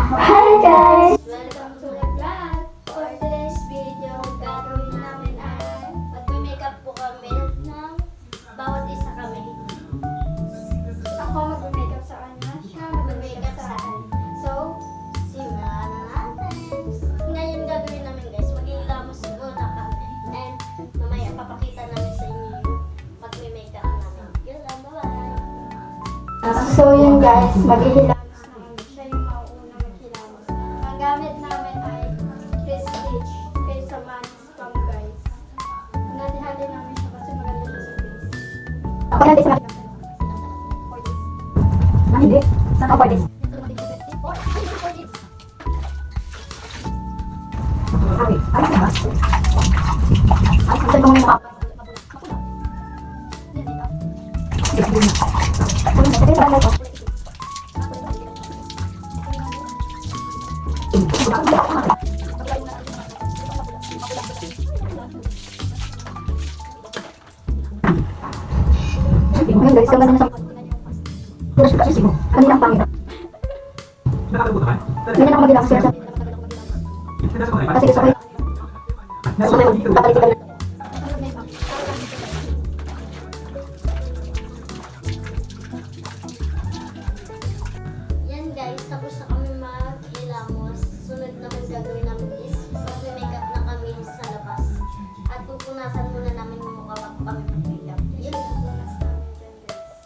Hi guys! Welcome to the vlog! For today's video, gagawin namin ay magme-makeup po kami ng bawat isa kami. Ako mag-makeup sa kanya, siya mag-makeup sa akin. So, simulan na natin! Ngayon gagawin namin guys, mag-ilamos muna kami. And mamaya papakita namin sa inyo yung magme-makeup namin. Yun lang, bye-bye! So yun guys, maghihilamos na kami. Siya yung mauuna maghilamos. Ang gamit namin ay Prestige Face Mask Scum guys. Nalihali namin siya kasi maganda siya sa face. Ako lang sa For this. hindi. Saan ako this? Sabi, ano ba? Ay, saan ko muna ako? Ngayon guys, yung ganun sa brush kasi mo. Kanina ang pangit. Ganyan ako mag-relax sila sa kasi gusto ko yung papalitan na. Yan guys, tapos na kami mag-ilamos. Sunod naman gagawin namin is mag-makeup na kami sa labas. At pupunasan muna namin yung mukha bago kami mag-makeup. Yun lang punas namin dyan guys.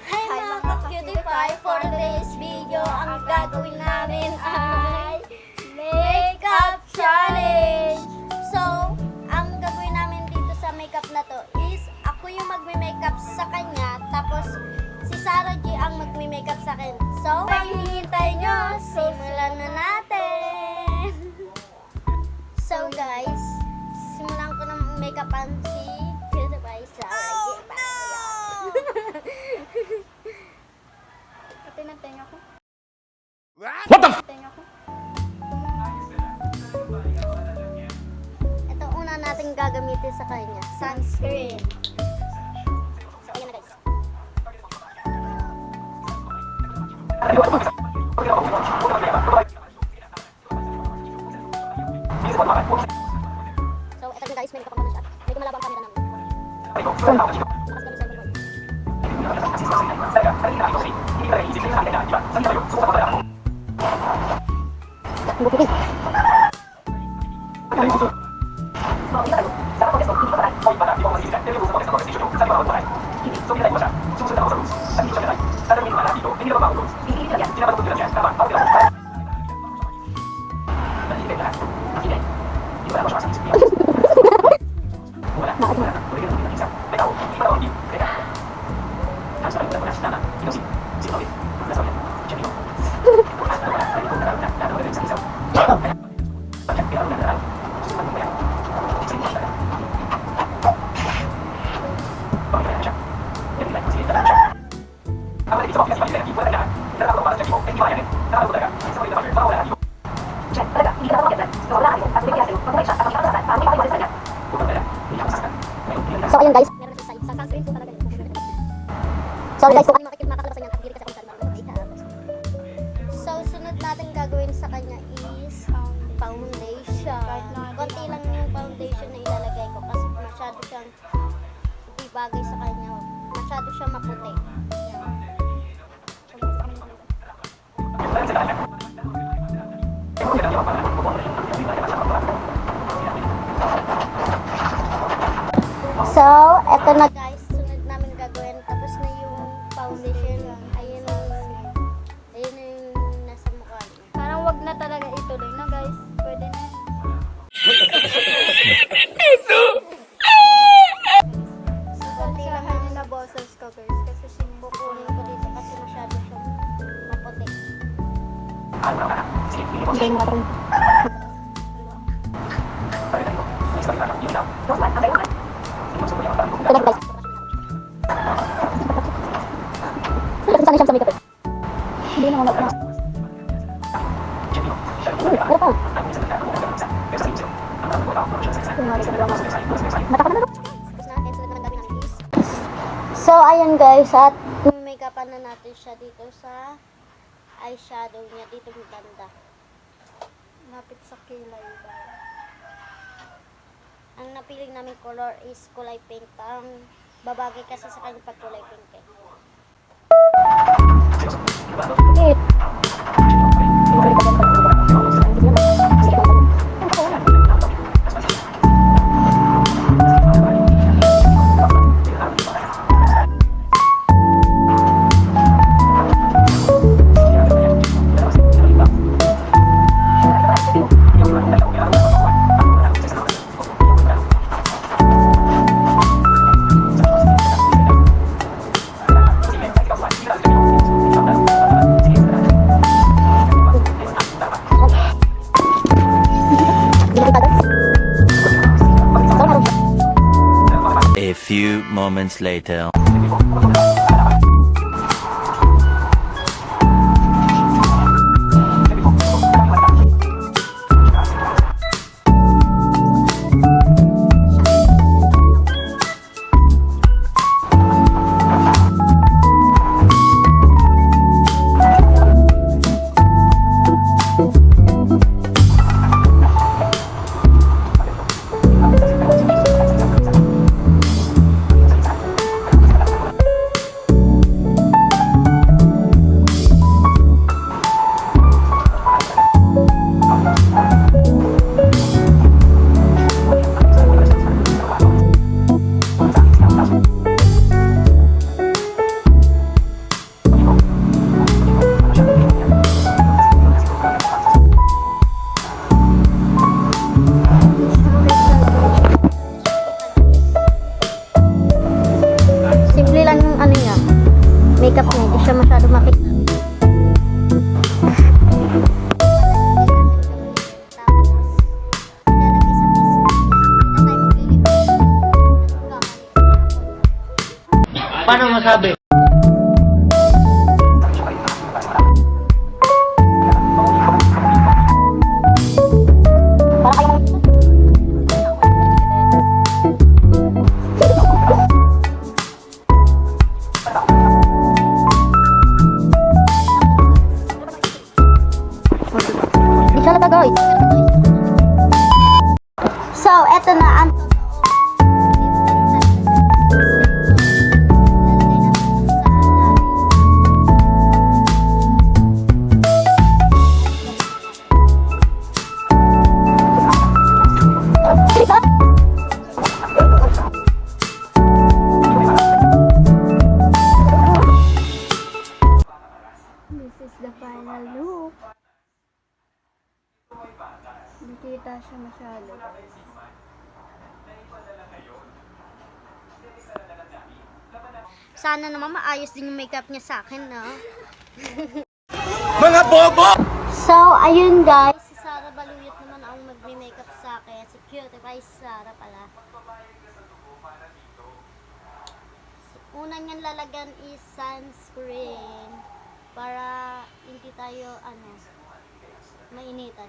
Hi mga ka-cutify! For today's video, ang gagawin namin ay makeup challenge! So, ang gagawin namin dito sa makeup na to is ako yung magme-makeup sa kanya, tapos si Sarah G ang magme-makeup sa akin. So, ang hinihintay nyo, simulan na natin! So guys, simulan ko ng make-upan si Cutify Sarah G. Pati ng tenga ko. What the Tenga ko. Ito una nating gagamitin sa kanya, sunscreen. So, ayan na guys. So, ito na guys, may makeup na siya. Medyo malabo ang camera namin. Lakas kami sa likod. So ayun guys, meron siya sa sunscreen po talaga. So guys, kung ano makakalabasan niyan, hindi kasi ako masyadong marunong makeup. So sunod natin gagawin sa kanya is foundation. Konti lang yung foundation na ilalagay ko kasi masyado siyang hindi bagay sa kanya. Masyado siyang maputi. So, eto na guys, sunod namin gagawin. Tapos na yung foundation. Ayun yung nasa mukha niya. Parang wag na talaga ituloy na guys. Pwede na. Konti lang Sasahan na boses ko guys. Kasi kukunin ko dito kasi masyado siyang maputi. Hindi mo natin. Ito na guys. Kasi sanay siyang sa makeup eh. Hindi na wala. Wala pa. Mataka na. Tapos na, and sunod naman gawin namin is. So, ayun guys, at make-upan na natin siya dito sa eyeshadow niya, dito yung banda. lapit sa kilay ba? Ang napili namin color is kulay pink. Parang babagay kasi sa kanya pag kulay pink eh. Bakit? A few moments later. Simple lang yung ano niya, makeup niya, hindi siya masyado makita. Paano masabi? Di siya lata guys. So, eto na ang This is the final look. Nakita siya masyado. sana naman maayos din yung makeup niya sa akin, no? Mga bobo! So, ayun guys, si Sarah Baluyot naman ang magme-makeup sa akin. Si Cutie Sarah pala. So, una niyang lalagyan is sunscreen para hindi tayo, mainitan.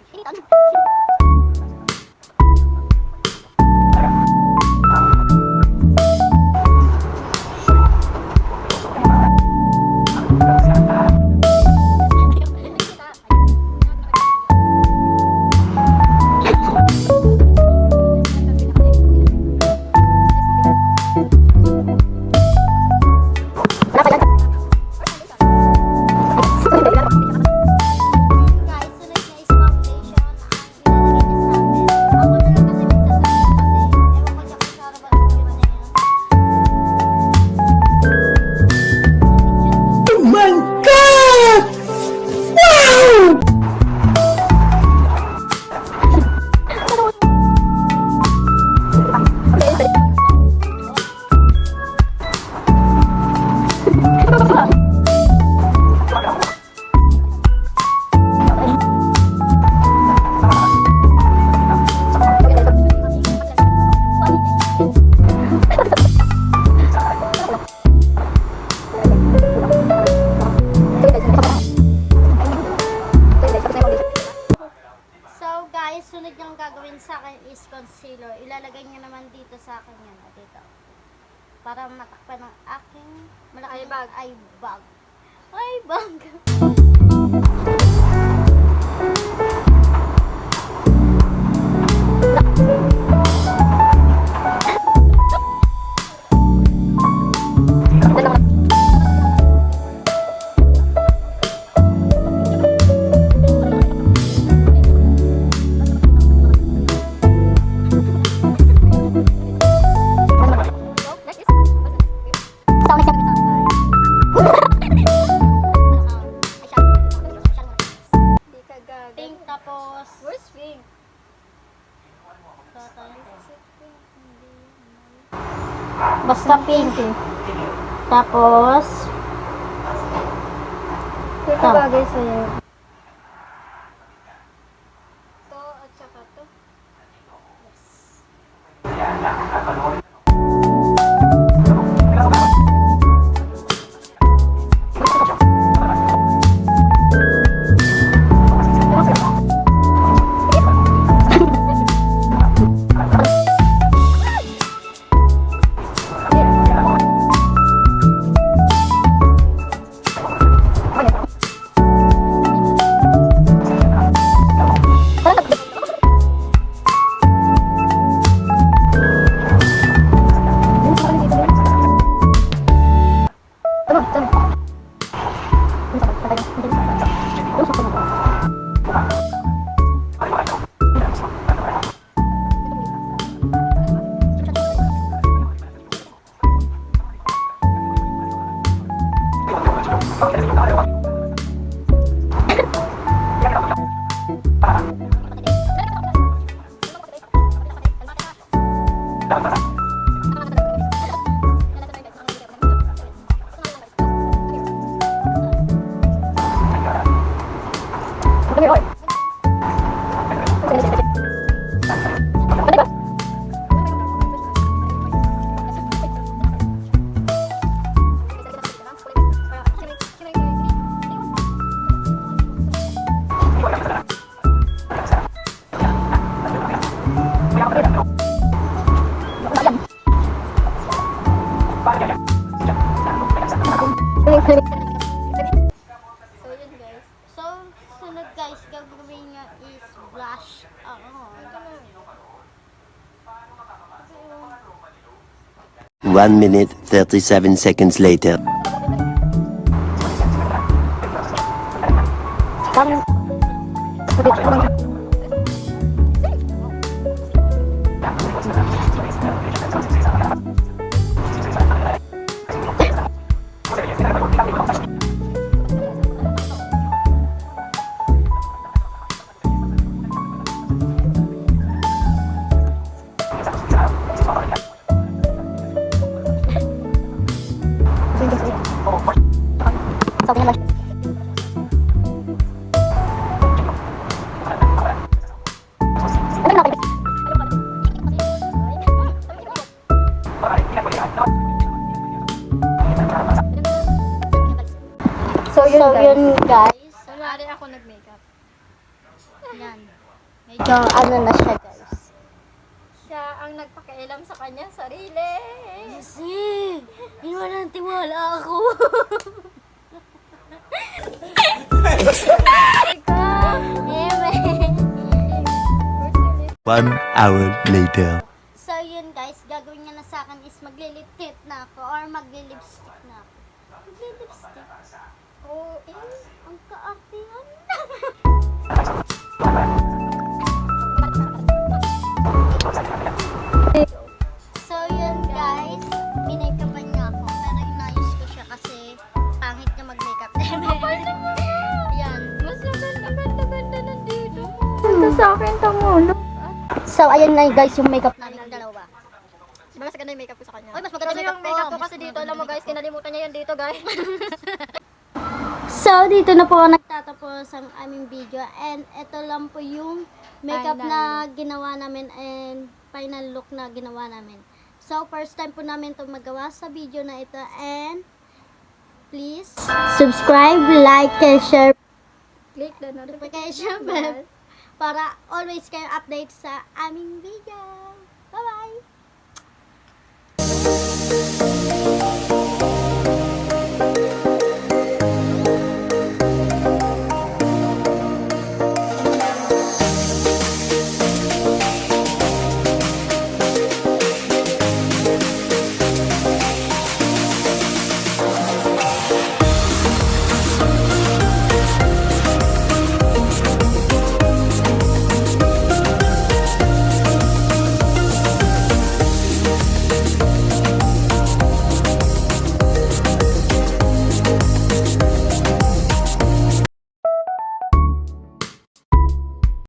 Guys, sunod niya is foundation. dito. Para matakpan ng aking malaking Eye bag. eye bag. Eye bag. Hindi ka gaga. Pink tapos Where's pink? basta pink. Tapos Ito Ah. bagay sa'yo. To at saka to. So yun guys. So, sunod guys, gagawin nga is blush. One minute, 37 seconds later. So yun So, guys. yun guys. Kunwari ako nag-makeup. Yan. Medyo ano na siya guys. Siya ang nagpakialam sa kanyang sarili. Kasi, hindi walang tiwala ako. One hour later. So yun guys, gagawin niya na sa akin is maglilip tint na ako or magli-lipstick na ako. Magli-lipstick? Oo, ang kaartihan. So yun guys, minake-upan niya ako pero inayos ko siya kasi pangit niya mag-makeup. Yan. Mas ganda nandito. Ito sa akin tumulo. So ayun na guys yung makeup namin dalawa. Mas ganda yung makeup ko sa kanya. Oy, mas maganda Kasi makeup yung makeup ko. ko kasi dito, alam mo guys, kinalimutan niya yun dito guys. So, dito na po nagtatapos ang aming video and ito lang po yung makeup Final na ginawa namin and final look na ginawa namin. So, first time po namin ito magawa sa video na ito and please subscribe, like, and share Click the notification bell para always kayo update sa aming video.